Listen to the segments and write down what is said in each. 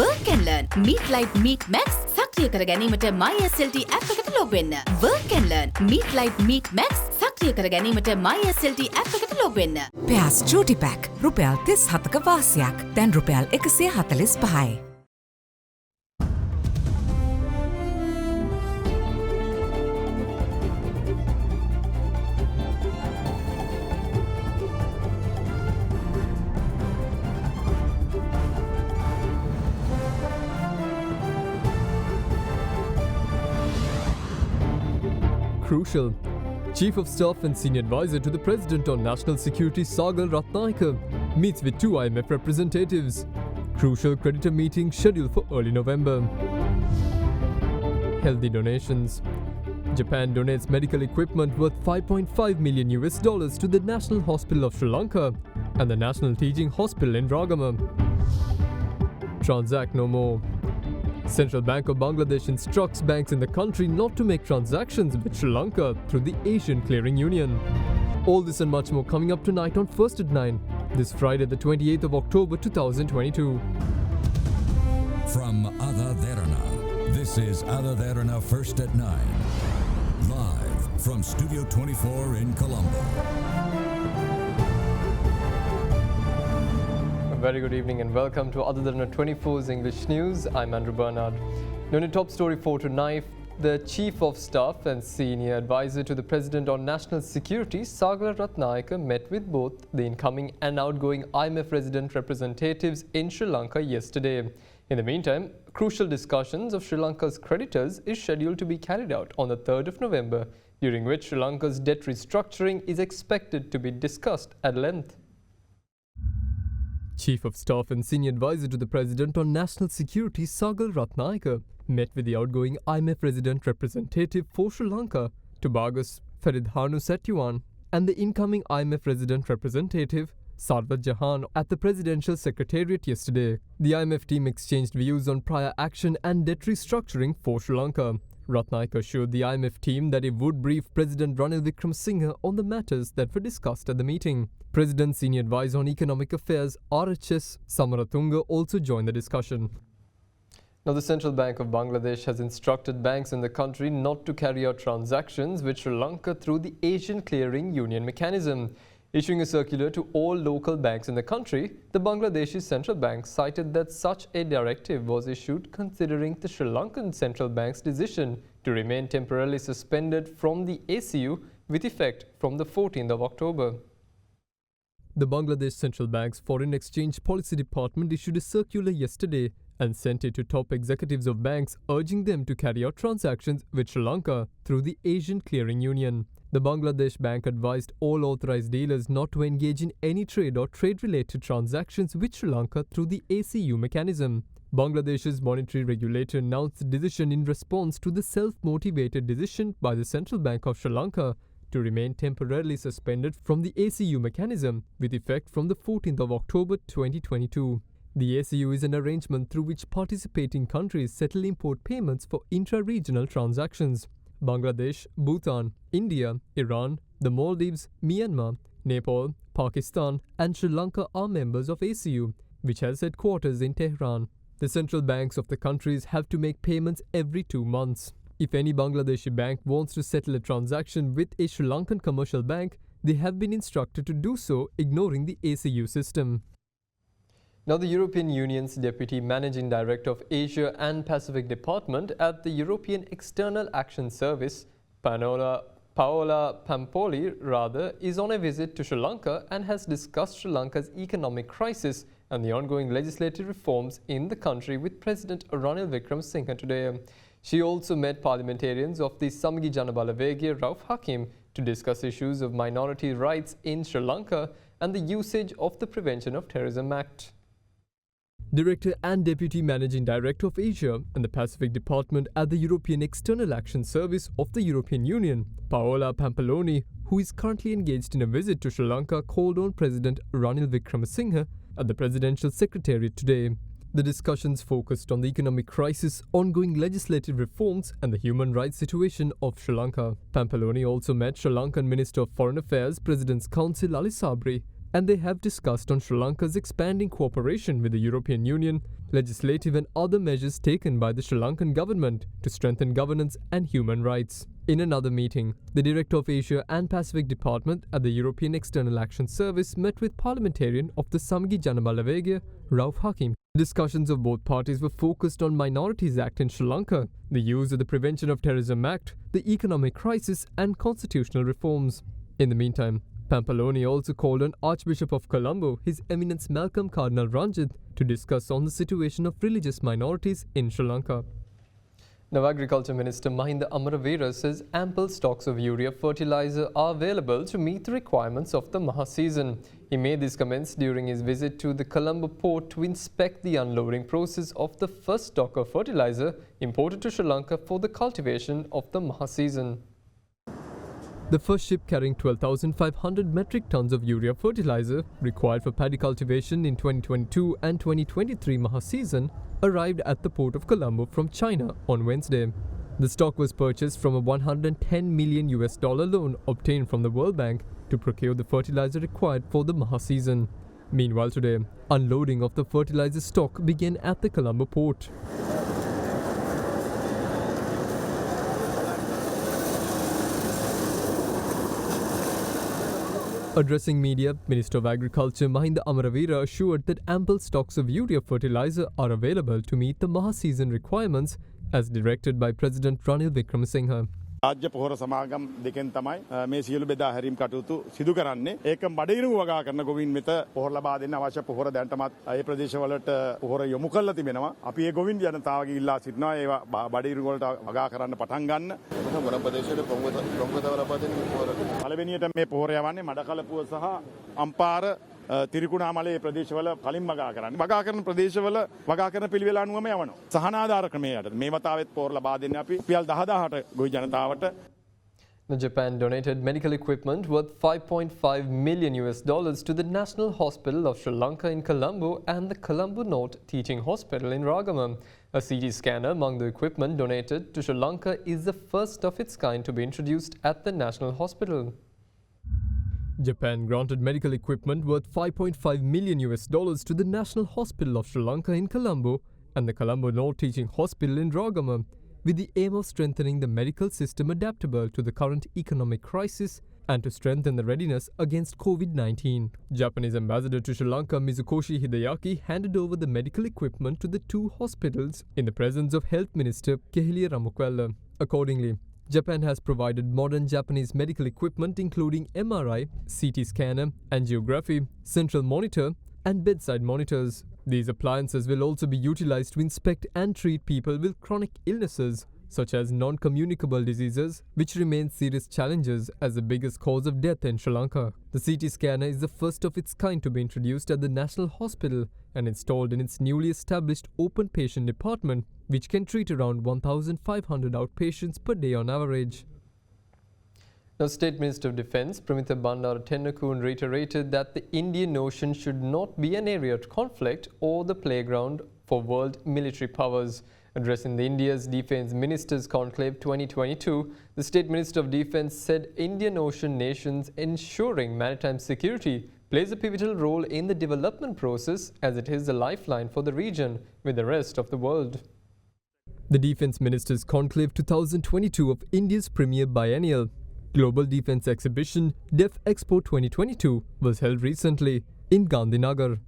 Work and learn. Meet Light Meet Max. සක්‍රිය කර ගැනීමට MySLT app එකට log වෙන්න. Work and learn. Meet Light Meet Max. සක්‍රිය කර ගැනීමට MySLT app එකට log වෙන්න. Pears Chuti Pack. රුපියල් 37ක වාසියක්. දැන් රුපියල් 145යි. Crucial. Chief of Staff and Senior Advisor to the President on National Security Sagar Ratnayaka meets with 2 IMF representatives. Crucial creditor meeting scheduled for early November. Healthy donations. Japan donates medical equipment worth $5.5 million to the National Hospital of Sri Lanka and the National Teaching Hospital in Ragama. Transact no more. Central Bank of Bangladesh instructs banks in the country not to make transactions with Sri Lanka through the Asian Clearing Union. All this and much more coming up tonight on First at 9, this Friday the 28th of October 2022. From AdaDerana, this is AdaDerana First at 9. Live from Studio 24 in Colombo. Very good evening and welcome to AdaDerana 24's English News. I'm Andrew Bernard. Now in the top story for tonight, the Chief of Staff and Senior Advisor to the President on National Security, Sagar Ratnayaka, met with both the incoming and outgoing IMF resident representatives in Sri Lanka yesterday. In the meantime, crucial discussions of Sri Lanka's creditors is scheduled to be carried out on the 3rd of November, during which Sri Lanka's debt restructuring is expected to be discussed at length. Chief of Staff and Senior Advisor to the President on National Security, Sagar Ratnayaka, met with the outgoing IMF resident representative for Sri Lanka, Tobago's Feridhanu Setyawan, and the incoming IMF resident representative, Sarwat Jahan, at the Presidential Secretariat yesterday. The IMF team exchanged views on prior action and debt restructuring for Sri Lanka. Ratnayaka assured the IMF team that he would brief President Ranil Wickremesinghe on the matters that were discussed at the meeting. President's Senior Advisor on Economic Affairs, RHS Samaratunga, also joined the discussion. Now, the Central Bank of Bangladesh has instructed banks in the country not to carry out transactions with Sri Lanka through the Asian Clearing Union mechanism. Issuing a circular to all local banks in the country, the Bangladeshi Central Bank cited that such a directive was issued considering the Sri Lankan Central Bank's decision to remain temporarily suspended from the ACU with effect from the 14th of October. The Bangladesh Central Bank's Foreign Exchange Policy Department issued a circular yesterday and sent it to top executives of banks urging them to carry out transactions with Sri Lanka through the Asian Clearing Union. The Bangladesh Bank advised all authorized dealers not to engage in any trade or trade-related transactions with Sri Lanka through the ACU mechanism. Bangladesh's monetary regulator announced the decision in response to the self-motivated decision by the Central Bank of Sri Lanka to remain temporarily suspended from the ACU mechanism with effect from the 14th of October 2022. The ACU is an arrangement through which participating countries settle import payments for intra-regional transactions. Bangladesh, Bhutan, India, Iran, the Maldives, Myanmar, Nepal, Pakistan and Sri Lanka are members of ACU, which has headquarters in Tehran. The central banks of the countries have to make payments every 2 months. If any Bangladeshi bank wants to settle a transaction with a Sri Lankan commercial bank, they have been instructed to do so, ignoring the ACU system. Now, the European Union's Deputy Managing Director of Asia and Pacific Department at the European External Action Service, Paola Pampoli, is on a visit to Sri Lanka and has discussed Sri Lanka's economic crisis and the ongoing legislative reforms in the country with President Ranil Wickremesinghe today. She also met parliamentarians of the Samagi Janabalawege Rauf Hakim to discuss issues of minority rights in Sri Lanka and the usage of the Prevention of Terrorism Act. Director and Deputy Managing Director of Asia and the Pacific Department at the European External Action Service of the European Union, Paola Pampaloni, who is currently engaged in a visit to Sri Lanka, called on President Ranil Wickremesinghe at the Presidential Secretariat today. The discussions focused on the economic crisis, ongoing legislative reforms and the human rights situation of Sri Lanka. Pampaloni also met Sri Lankan Minister of Foreign Affairs, President's Council Ali Sabri, and they have discussed on Sri Lanka's expanding cooperation with the European Union, legislative and other measures taken by the Sri Lankan government to strengthen governance and human rights. In another meeting, the Director of Asia and Pacific Department at the European External Action Service met with parliamentarian of the Samgi Janabalawegaya, Rauf Hakim. Discussions of both parties were focused on Minorities Act in Sri Lanka, the use of the Prevention of Terrorism Act, the economic crisis and constitutional reforms. In the meantime, Pampaloni also called on Archbishop of Colombo, His Eminence Malcolm Cardinal Ranjit, to discuss on the situation of religious minorities in Sri Lanka. Now, Agriculture Minister Mahinda Amaravira says ample stocks of urea fertilizer are available to meet the requirements of the Maha season. He made these comments during his visit to the Colombo port to inspect the unloading process of the first stock of fertilizer imported to Sri Lanka for the cultivation of the Maha season. The first ship carrying 12,500 metric tons of urea fertilizer required for paddy cultivation in 2022 and 2023 Maha season arrived at the port of Colombo from China on Wednesday. The stock was purchased from a $110 million loan obtained from the World Bank to procure the fertilizer required for the Maha season. Meanwhile today, unloading of the fertilizer stock began at the Colombo port. Addressing media, Minister of Agriculture Mahinda Amaravira assured that ample stocks of urea fertilizer are available to meet the Maha season requirements as directed by President Ranil Wickremesinghe. රාජ්‍ය පොහොර සමාගම් දෙකෙන් තමයි මේ සියලු බෙදා හැරීම් කටයුතු සිදු කරන්නේ. ඒක බඩගිනු වගා කරන ගොවීන් වෙත පොහොර ලබා දෙන්න අවශ්‍ය පොහොර දැන්ටමත් ඒ ප්‍රදේශවලට පොහොර යොමු කරලා තිබෙනවා. අපි ඒ ගොවීන් ජනතාවගේ ඉල්ලා සිටිනවා ඒවා බඩගිනු වලට වගා කරන්න පටන් ගන්න. මොන ප්‍රදේශවල ප්‍රමුඛතාව ලබා දෙන්නේ පොහොර. පළවෙනියට මේ පොහොර යවන්නේ මඩකලපුව සහ අම්පාර තිරිකුණාමලේ ප්‍රදේශවල කලින් වගා කරන්නේ. වගා කරන ප්‍රදේශවල වගා කරන පිළිවෙල අනුවම යවනවා. සහනාධාර ක්‍රමයට මේ වතාවෙත් පොහොර ලබා දෙන්නේ අපි රුපියල් 10000ට ගොවි ජනතාවට. Japan donated medical equipment worth $5.5 million to the National Hospital of Sri Lanka in Colombo and the Colombo North Teaching Hospital in Ragama. A CT scanner among the equipment donated to Sri Lanka is the first of its kind to be introduced at the National Hospital. Japan granted medical equipment worth $5.5 million to the National Hospital of Sri Lanka in Colombo and the Colombo North Teaching Hospital in Ragama, with the aim of strengthening the medical system adaptable to the current economic crisis and to strengthen the readiness against COVID-19. Japanese ambassador to Sri Lanka Mizukoshi Hideyaki handed over the medical equipment to the two hospitals in the presence of Health Minister Kehilia Ramokwella. Accordingly, Japan has provided modern Japanese medical equipment including MRI, CT scanner, angiography, central monitor, and bedside monitors. These appliances will also be utilized to inspect and treat people with chronic illnesses such as non-communicable diseases, which remain serious challenges as the biggest cause of death in Sri Lanka. The CT scanner is the first of its kind to be introduced at the National Hospital and installed in its newly established open patient department, which can treat around 1,500 outpatients per day on average. Now, State Minister of Defence Pramitha Bandara Tennakoon reiterated that the Indian Ocean should not be an area of conflict or the playground for world military powers. Addressing the India's Defence Ministers Conclave 2022, the State Minister of Defence said Indian Ocean nations ensuring maritime security plays a pivotal role in the development process as it is the lifeline for the region with the rest of the world. The Defence Ministers Conclave 2022 of India's premier biennial Global Defence Exhibition DEF Expo 2022 was held recently in Gandhinagar.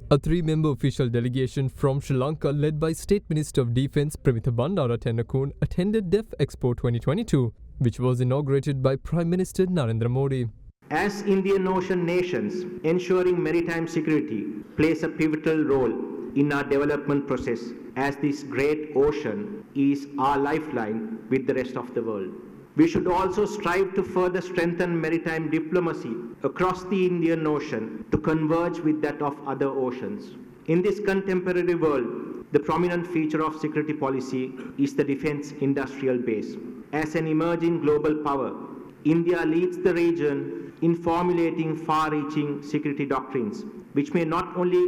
A three-member official delegation from Sri Lanka led by State Minister of Defence Pramitha Bandara Tennakoon attended DEF Expo 2022, which was inaugurated by Prime Minister Narendra Modi. As Indian Ocean nations, ensuring maritime security plays a pivotal role in our development process as this great ocean is our lifeline with the rest of the world. We should also strive to further strengthen maritime diplomacy across the Indian Ocean to converge with that of other oceans. In this contemporary world, the prominent feature of security policy is the defense industrial base. As an emerging global power, India leads the region in formulating far-reaching security doctrines, which may not only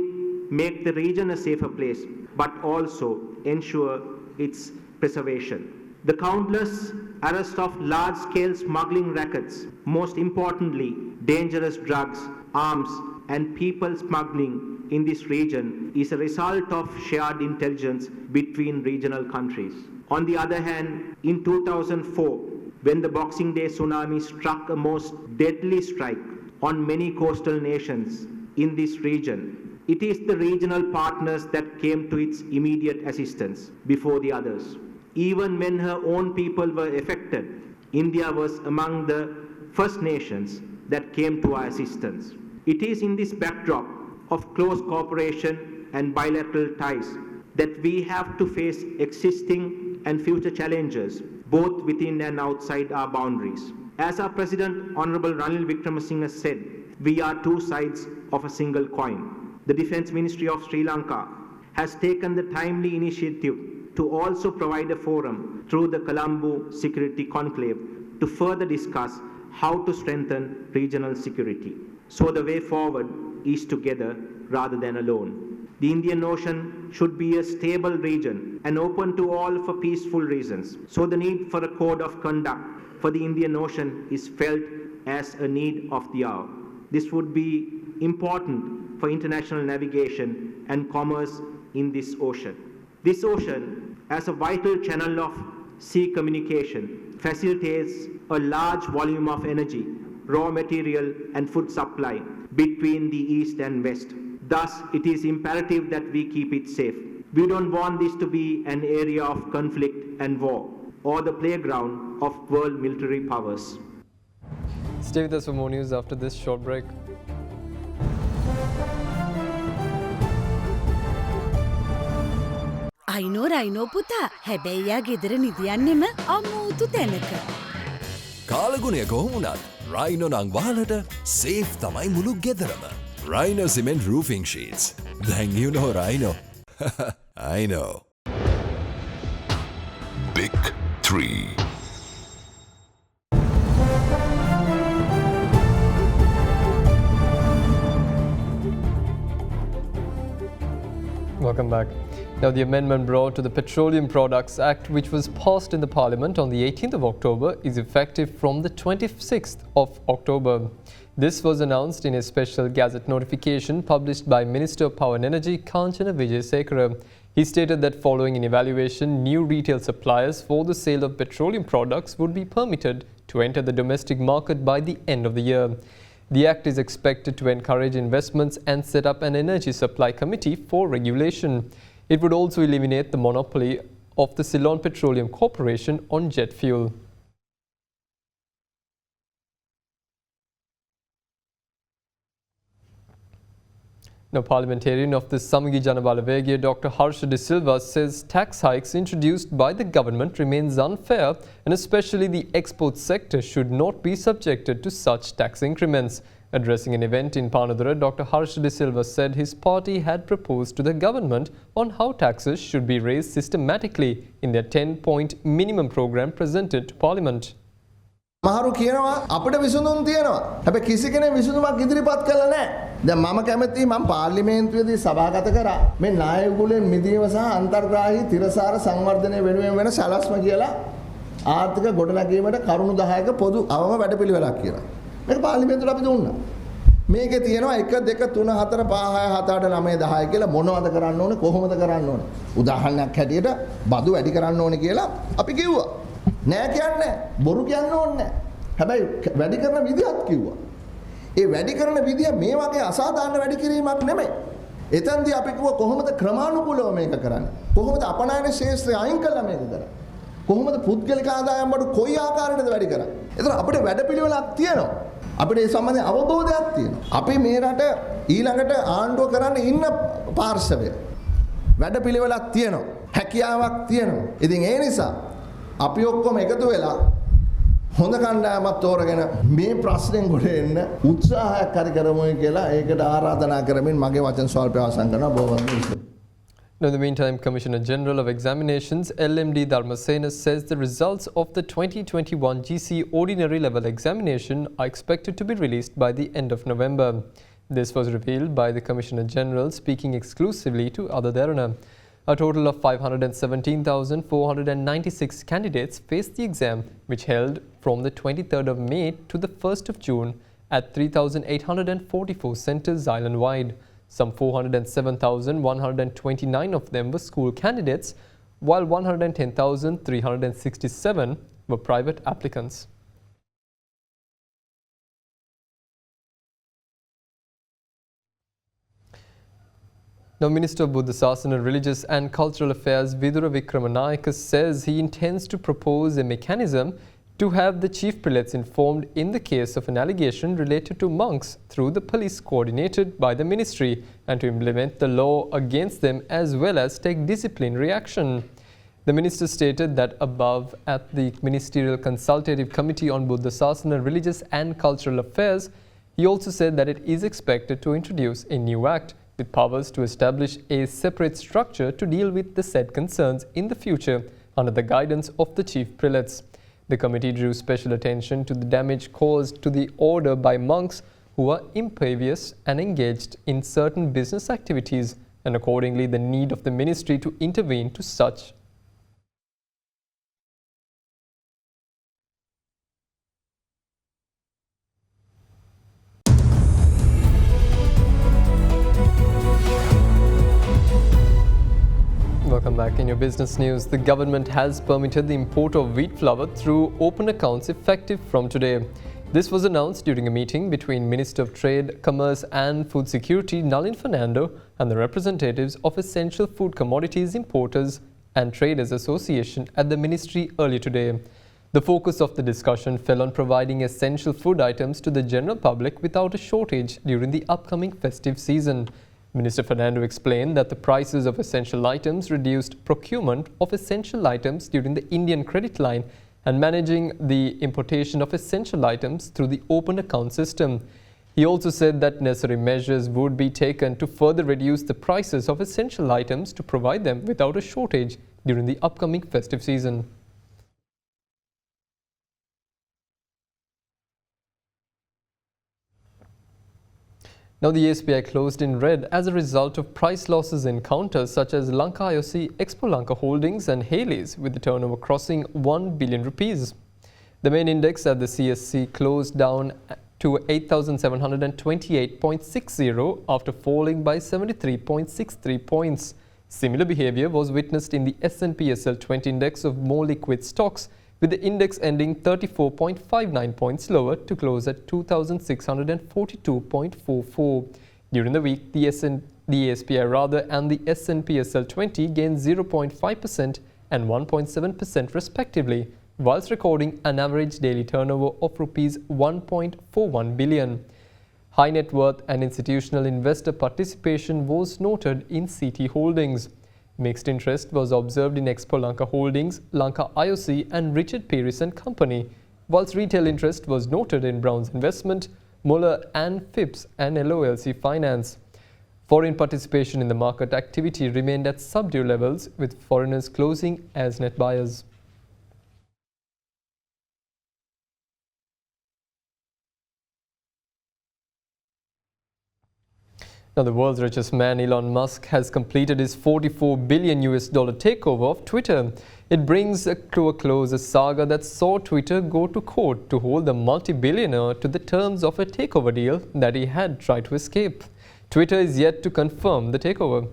make the region a safer place, but also ensure its preservation. The countless arrest of large-scale smuggling rackets, most importantly, dangerous drugs, arms, and people smuggling in this region is a result of shared intelligence between regional countries. On the other hand, in 2004, when the Boxing Day tsunami struck a most deadly strike on many coastal nations in this region, it is the regional partners that came to its immediate assistance before the others. Even when her own people were affected, India was among the first nations that came to our assistance. It is in this backdrop of close cooperation and bilateral ties that we have to face existing and future challenges, both within and outside our boundaries. As our President, Honorable Ranil Wickremesinghe said, we are two sides of a single coin. The Defence Ministry of Sri Lanka has taken the timely initiative to also provide a forum through the Colombo Security Conclave to further discuss how to strengthen regional security. So the way forward is together rather than alone. The Indian Ocean should be a stable region and open to all for peaceful reasons. So the need for a code of conduct for the Indian Ocean is felt as a need of the hour. This would be important for international navigation and commerce in this ocean. This ocean, as a vital channel of sea communication, facilitates a large volume of energy, raw material and food supply between the East and West. Thus, it is imperative that we keep it safe. We don't want this to be an area of conflict and war or the playground of world military powers. Stay with us for more news after this short break. අයිනෝ පුතා හැබැයි යා ගෙදර නිදියන්නෙම අමූතු තැනක. කාලගුණය කොහොමුණත් Rhino නං වහලට safe තමයි මුළු ගෙදරම. Rhino Cement Roofing Sheets. Then you know Rhino. I know. Big 3. Welcome back. Now, the amendment brought to the Petroleum Products Act, which was passed in the Parliament on the 18th of October, is effective from the 26th of October. This was announced in a special Gazette notification published by Minister of Power and Energy, Kanchana Vijayasekara. He stated that following an evaluation, new retail suppliers for the sale of petroleum products would be permitted to enter the domestic market by the end of the year. The Act is expected to encourage investments and set up an energy supply committee for regulation. It would also eliminate the monopoly of the Ceylon Petroleum Corporation on jet fuel. Now, parliamentarian of the Samagi Janabalawegaya, Dr. Harsha Da Silva, says tax hikes introduced by the government remains unfair and especially the export sector should not be subjected to such tax increments. Addressing an event in Panadura, Dr. Harsha Da Silva said his party had proposed to the government on how taxes should be raised systematically in their 10-point minimum program presented to Parliament. මහරු කියනවා අපිට විසඳුම් තියෙනවා. හැබැයි කිසි කෙනෙක් විසඳුමක් ඉදිරිපත් කළා නැහැ. දැන් මම කැමතියි මම පාර්ලිමේන්තුවේදී සභාගත කරා මේ නායකුලෙන් මිදීම සහ අන්තර්ග්‍රාහී තිරසාර සංවර්ධනය වෙනුවෙන් වෙන සැලැස්ම කියලා ආර්ථික ගොඩනැගීමට කරුණු 10ක පොදු අවම වැඩපිළිවෙලක් කියලා. මේක පාර්ලිමේන්තුවට අපි දුන්නා. මේකේ තියෙනවා 1 2 3 4 5 6 7 8 9 10 කියලා මොනවද කරන්න ඕනේ කොහොමද කරන්න ඕනේ. උදාහරණයක් හැටියට බදු වැඩි කරන්න ඕනේ කියලා අපි කිව්වා. නෑ කියන්නේ බොරු කියන්න ඕනේ නෑ. හැබැයි වැඩි කරන විදිහත් කිව්වා. ඒ වැඩි කරන විදිය මේ වගේ අසාධාරණ වැඩි කිරීමක් නෙමෙයි. එතෙන්දී අපි කිව්වා කොහොමද ක්‍රමානුකූලව මේක කරන්නේ? කොහොමද අපනායන ශේෂ්ත්‍රය අයින් කළා මේක කරන්නේ? කොහොමද පුද්ගලික ආදායම් බඩු කොයි ආකාරයකටද වැඩි කරන්නේ? ඒතර අපිට වැඩපිළිවෙලක් තියෙනවා. අපිට ඒ සම්බන්ධයෙන් අවබෝධයක් තියෙනවා. අපි මේ රට ඊළඟට ආණ්ඩුව කරන්න ඉන්න පාර්ශවය වැඩපිළිවෙලක් තියෙනවා. හැකියාවක් තියෙනවා. ඉතින් ඒ නිසා අපි ඔක්කොම එකතු වෙලා හොඳ කණ්ඩායමක් තෝරගෙන මේ ප්‍රශ්නෙන් ගොඩ එන්න උත්සාහයක් හරි කරමුයි කියලා ඒකට ආරාධනා කරමින් මගේ වචන ස්වල්පය අවසන් කරනවා. බොහොම ස්තුතියි. Now, in the meantime, Commissioner General of Examinations LMD Dharmasena says the results of the 2021 GC Ordinary Level Examination are expected to be released by the end of November. This was revealed by the Commissioner General speaking exclusively to AdaDerana. A total of 517,496 candidates faced the exam, which held from the 23rd of May to the 1st of June at 3,844 centres island-wide. Some 407,129 of them were school candidates, while 110,367 were private applicants. Now, Minister of Buddhism, Religious and Cultural Affairs Vidura Vikramanayake says he intends to propose a mechanism to have the chief prelates informed in the case of an allegation related to monks through the police coordinated by the ministry, and to implement the law against them as well as take disciplinary action. The minister stated that above at the Ministerial Consultative Committee on Buddhism, Religious and Cultural Affairs, he also said that it is expected to introduce a new act with powers to establish a separate structure to deal with the said concerns in the future under the guidance of the chief prelates. The committee drew special attention to the damage caused to the order by monks who are impervious and engaged in certain business activities, and accordingly the need of the ministry to intervene to such. Welcome back. In your business news, the government has permitted the import of wheat flour through open accounts effective from today. This was announced during a meeting between Minister of Trade, Commerce and Food Security Nalin Fernando and the representatives of Essential Food Commodities Importers and Traders Association at the ministry earlier today. The focus of the discussion fell on providing essential food items to the general public without a shortage during the upcoming festive season. Minister Fernando explained that the prices of essential items reduced procurement of essential items during the Indian credit line and managing the importation of essential items through the open account system. He also said that necessary measures would be taken to further reduce the prices of essential items to provide them without a shortage during the upcoming festive season. Now, the SBI closed in red as a result of price losses in counters such as Lanka IOC, Expo Lanka Holdings and Haley's, with the turnover crossing 1 billion rupees. The main index at the CSC closed down to 8,728.60 after falling by 73.63 points. Similar behavior was witnessed in the S&P SL20 index of more liquid stocks, with the index ending 34.59 points lower to close at 2,642.44. During the week, the SPI and the S&P SL20 gained 0.5% and 1.7% respectively, whilst recording an average daily turnover of Rs 1.41 billion. High net worth and institutional investor participation was noted in CT Holdings. Mixed interest was observed in Expo Lanka Holdings, Lanka IOC and Richard Pearce and Company, whilst retail interest was noted in Brown's Investment, Muller and Phipps and LOLC Finance. Foreign participation in the market activity remained at subdued levels, with foreigners closing as net buyers. Now, the world's richest man, Elon Musk, has completed his $44 billion takeover of Twitter. It brings to a close a saga that saw Twitter go to court to hold the multi-billionaire to the terms of a takeover deal that he had tried to escape. Twitter is yet to confirm the takeover.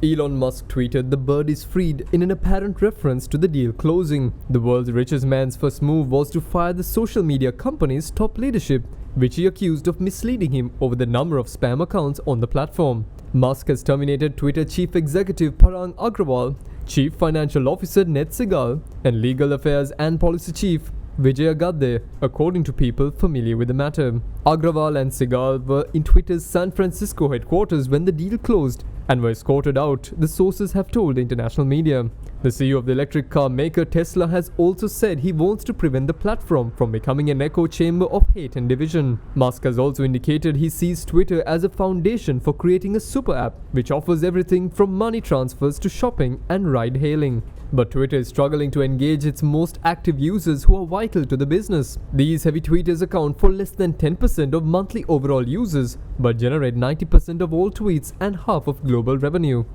Elon Musk tweeted, "The bird is freed," in an apparent reference to the deal closing. The world's richest man's first move was to fire the social media company's top leadership, which he accused of misleading him over the number of spam accounts on the platform. Musk has terminated Twitter Chief Executive Parag Agrawal, Chief Financial Officer Ned Segal, and Legal Affairs and Policy Chief Vijay Gadde, according to people familiar with the matter. Agrawal and Segal were in Twitter's San Francisco headquarters when the deal closed and were escorted out, the sources have told international media. The CEO of the electric car maker Tesla has also said he wants to prevent the platform from becoming an echo chamber of hate and division. Musk has also indicated he sees Twitter as a foundation for creating a super app which offers everything from money transfers to shopping and ride-hailing. But Twitter is struggling to engage its most active users who are vital to the business. These heavy tweeters account for less than 10% of monthly overall users, but generate 90% of all tweets and half of global revenue.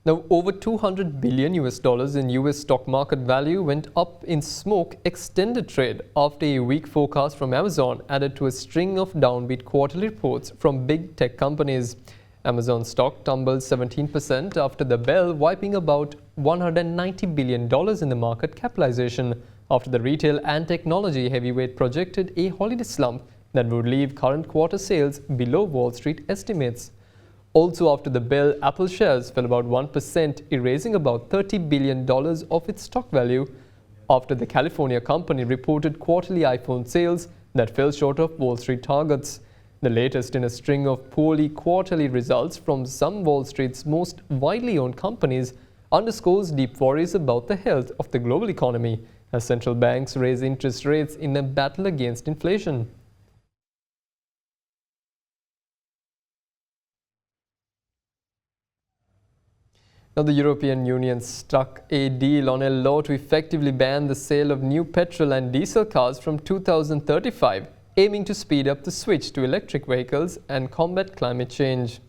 Now, over 200 billion US dollars in US stock market value went up in smoke extended trade after a weak forecast from Amazon added to a string of downbeat quarterly reports from big tech companies. Amazon stock tumbled 17% after the bell, wiping about $190 billion in the market capitalization after the retail and technology heavyweight projected a holiday slump that would leave current quarter sales below Wall Street estimates. Also after the bell, Apple shares fell about 1%, erasing about $30 billion of its stock value after the California company reported quarterly iPhone sales that fell short of Wall Street targets. The latest in a string of poorly quarterly results from some Wall Street's most widely owned companies underscores deep worries about the health of the global economy as central banks raise interest rates in a battle against inflation. Now, the European Union struck a deal on a law to effectively ban the sale of new petrol and diesel cars from 2035, aiming to speed up the switch to electric vehicles and combat climate change.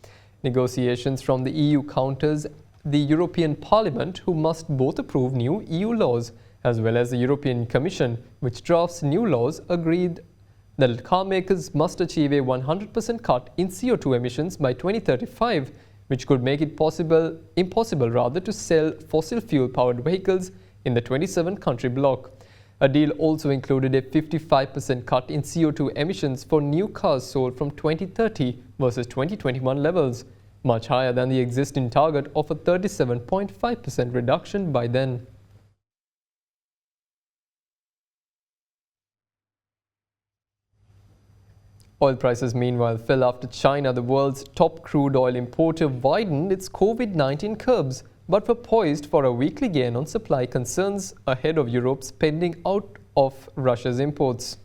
Negotiations from the EU counters the European Parliament, who must both approve new EU laws, as well as the European Commission, which drafts new laws, agreed that car makers must achieve a 100% cut in CO2 emissions by 2035, which could make it impossible to sell fossil fuel-powered vehicles in the 27-country bloc. A deal also included a 55% cut in CO2 emissions for new cars sold from 2030 versus 2021 levels, much higher than the existing target of a 37.5% reduction by then. Oil prices meanwhile fell after China, the world's top crude oil importer, widened its COVID-19 curbs, but were poised for a weekly gain on supply concerns ahead of Europe's pending out of Russia's imports.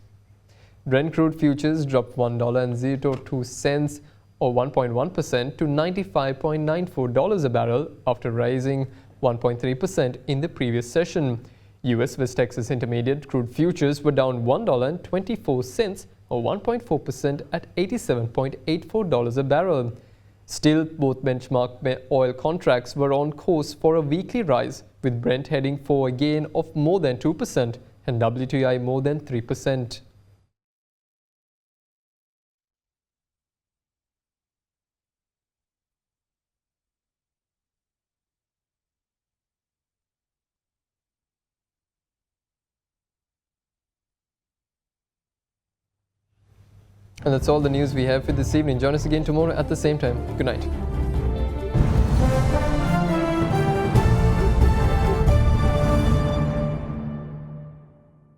Brent crude futures dropped $1.02 or 1.1% to $95.94 a barrel after rising 1.3% in the previous session. US West Texas Intermediate crude futures were down $1.24 or 1.4% at $87.84 a barrel. Still, both benchmark oil contracts were on course for a weekly rise, with Brent heading for a gain of more than 2% and WTI more than 3%. And that's all the news we have for this evening. Join us again tomorrow at the same time. Good night.